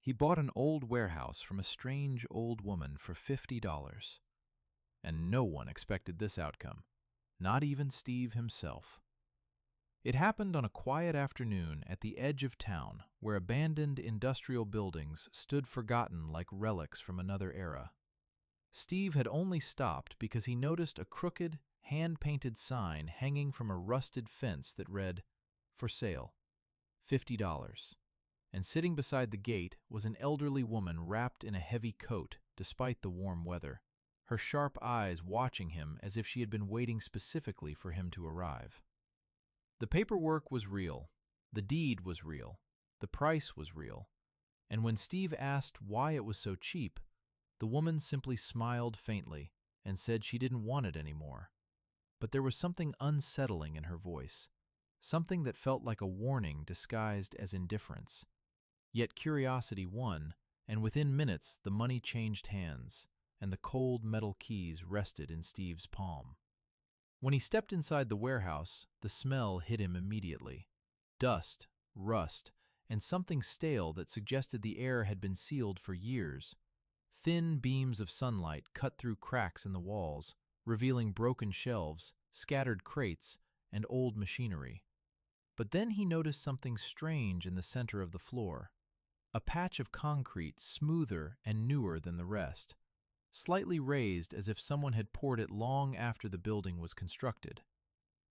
He bought an old warehouse from a strange old woman for $50. And no one expected this outcome, not even Steve himself. It happened on a quiet afternoon at the edge of town, where abandoned industrial buildings stood forgotten like relics from another era. Steve had only stopped because he noticed a crooked, hand-painted sign hanging from a rusted fence that read, "For sale, $50." And sitting beside the gate was an elderly woman wrapped in a heavy coat despite the warm weather, her sharp eyes watching him as if she had been waiting specifically for him to arrive. The paperwork was real, the deed was real, the price was real, and when Steve asked why it was so cheap, the woman simply smiled faintly and said she didn't want it anymore. But there was something unsettling in her voice, something that felt like a warning disguised as indifference. Yet curiosity won, and within minutes the money changed hands, and the cold metal keys rested in Steve's palm. When he stepped inside the warehouse, the smell hit him immediately. Dust, rust, and something stale that suggested the air had been sealed for years. Thin beams of sunlight cut through cracks in the walls, revealing broken shelves, scattered crates, and old machinery. But then he noticed something strange in the center of the floor. A patch of concrete smoother and newer than the rest, slightly raised as if someone had poured it long after the building was constructed.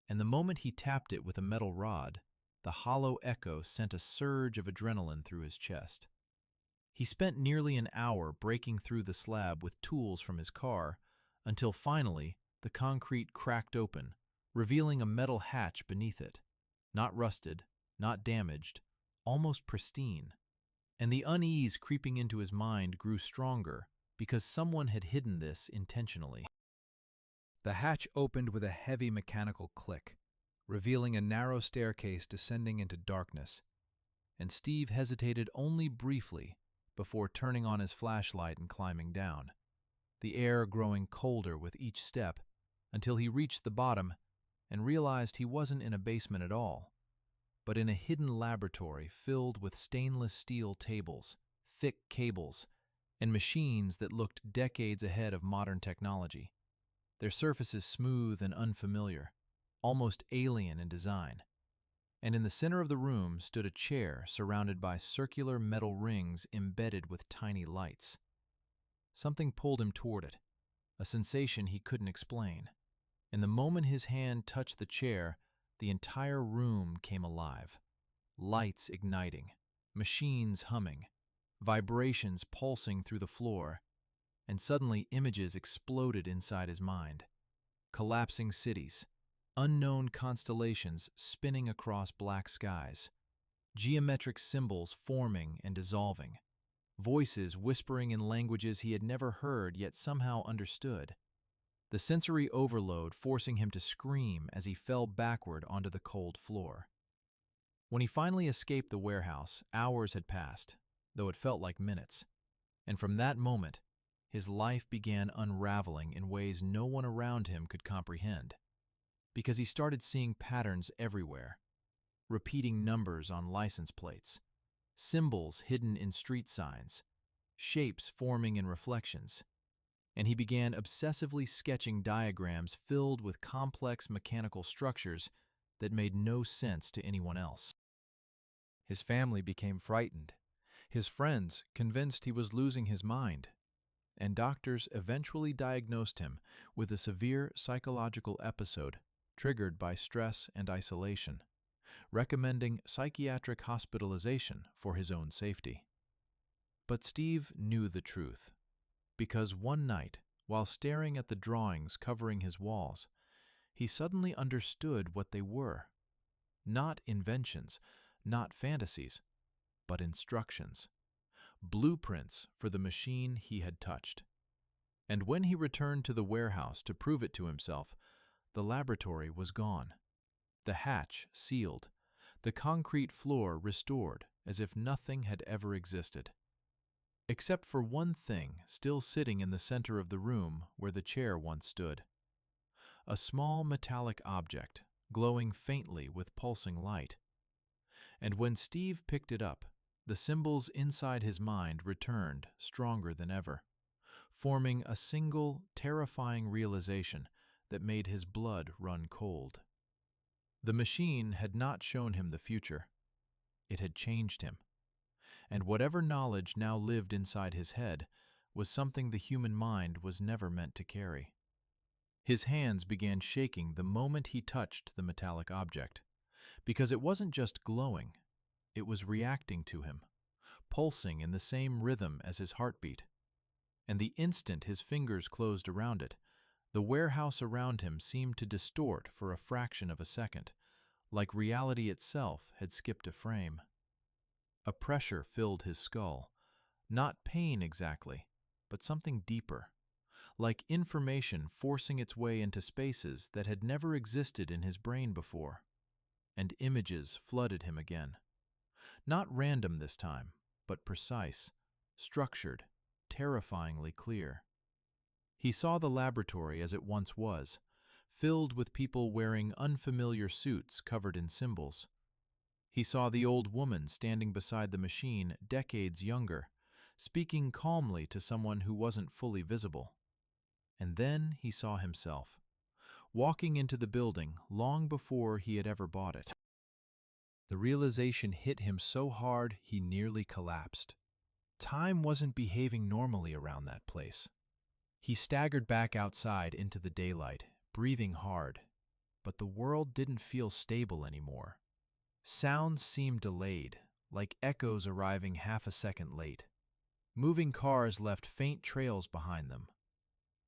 And the moment he tapped it with a metal rod, the hollow echo sent a surge of adrenaline through his chest. He spent nearly an hour breaking through the slab with tools from his car, until finally the concrete cracked open, revealing a metal hatch beneath it. Not rusted, not damaged, almost pristine. And the unease creeping into his mind grew stronger because someone had hidden this intentionally. The hatch opened with a heavy mechanical click, revealing a narrow staircase descending into darkness, and Steve hesitated only briefly before turning on his flashlight and climbing down, the air growing colder with each step until he reached the bottom and realized he wasn't in a basement at all, but in a hidden laboratory filled with stainless steel tables, thick cables, and machines that looked decades ahead of modern technology, their surfaces smooth and unfamiliar, almost alien in design. And in the center of the room stood a chair surrounded by circular metal rings embedded with tiny lights. Something pulled him toward it, a sensation he couldn't explain. And the moment his hand touched the chair, the entire room came alive. Lights igniting, machines humming, vibrations pulsing through the floor, and suddenly images exploded inside his mind. Collapsing cities, unknown constellations spinning across black skies, geometric symbols forming and dissolving, voices whispering in languages he had never heard yet somehow understood. The sensory overload forcing him to scream as he fell backward onto the cold floor. When he finally escaped the warehouse, hours had passed, though it felt like minutes. And from that moment, his life began unraveling in ways no one around him could comprehend. Because he started seeing patterns everywhere, repeating numbers on license plates, symbols hidden in street signs, shapes forming in reflections, and he began obsessively sketching diagrams filled with complex mechanical structures that made no sense to anyone else. His family became frightened, his friends convinced he was losing his mind, and doctors eventually diagnosed him with a severe psychological episode triggered by stress and isolation, recommending psychiatric hospitalization for his own safety. But Steve knew the truth, because one night, while staring at the drawings covering his walls, he suddenly understood what they were. Not inventions, not fantasies, but instructions. Blueprints for the machine he had touched. And when he returned to the warehouse to prove it to himself, the laboratory was gone. The hatch sealed, the concrete floor restored as if nothing had ever existed. Except for one thing still sitting in the center of the room where the chair once stood. A small metallic object, glowing faintly with pulsing light. And when Steve picked it up, The symbols inside his mind returned stronger than ever, forming a single, terrifying realization that made his blood run cold. The machine had not shown him the future. It had changed him. And whatever knowledge now lived inside his head was something the human mind was never meant to carry. His hands began shaking the moment he touched the metallic object, because it wasn't just glowing, it was reacting to him, pulsing in the same rhythm as his heartbeat. And the instant his fingers closed around it, the warehouse around him seemed to distort for a fraction of a second, like reality itself had skipped a frame. A pressure filled his skull, not pain exactly, but something deeper, like information forcing its way into spaces that had never existed in his brain before. And images flooded him again. Not random this time, but precise, structured, terrifyingly clear. He saw the laboratory as it once was, filled with people wearing unfamiliar suits covered in symbols. He saw the old woman standing beside the machine, decades younger, speaking calmly to someone who wasn't fully visible. And then he saw himself, walking into the building long before he had ever bought it. The realization hit him so hard he nearly collapsed. Time wasn't behaving normally around that place. He staggered back outside into the daylight, breathing hard, but the world didn't feel stable anymore. Sounds seemed delayed, like echoes arriving half a second late. Moving cars left faint trails behind them.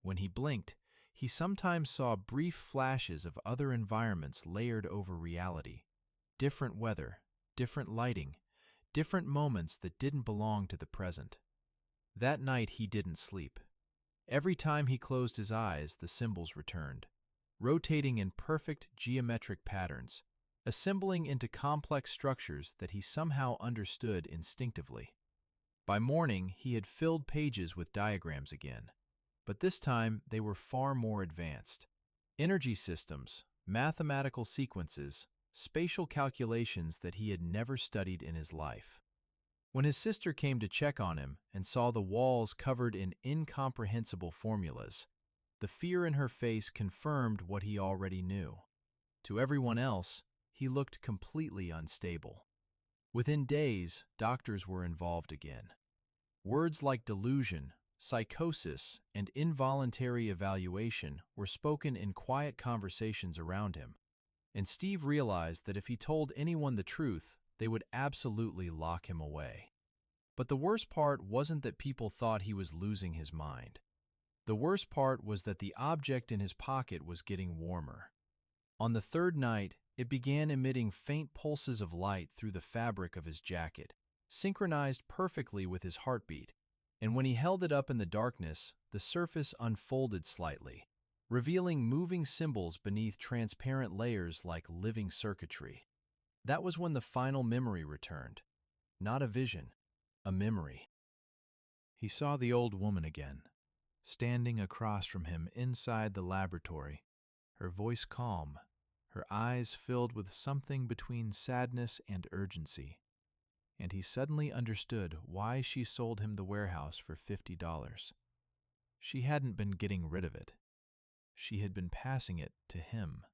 When he blinked, he sometimes saw brief flashes of other environments layered over reality. Different weather, different lighting, different moments that didn't belong to the present. That night he didn't sleep. Every time he closed his eyes, the symbols returned, rotating in perfect geometric patterns, assembling into complex structures that he somehow understood instinctively. By morning, he had filled pages with diagrams again, but this time they were far more advanced. Energy systems, mathematical sequences, spatial calculations that he had never studied in his life. When his sister came to check on him and saw the walls covered in incomprehensible formulas, the fear in her face confirmed what he already knew. To everyone else, he looked completely unstable. Within days, doctors were involved again. Words like delusion, psychosis, and involuntary evaluation were spoken in quiet conversations around him, and Steve realized that if he told anyone the truth, they would absolutely lock him away. But the worst part wasn't that people thought he was losing his mind. The worst part was that the object in his pocket was getting warmer. On the third night, it began emitting faint pulses of light through the fabric of his jacket, synchronized perfectly with his heartbeat, and when he held it up in the darkness, the surface unfolded slightly, revealing moving symbols beneath transparent layers like living circuitry. That was when the final memory returned. Not a vision, a memory. He saw the old woman again, standing across from him inside the laboratory, her voice calm, her eyes filled with something between sadness and urgency. And he suddenly understood why she sold him the warehouse for $50. She hadn't been getting rid of it. She had been passing it to him.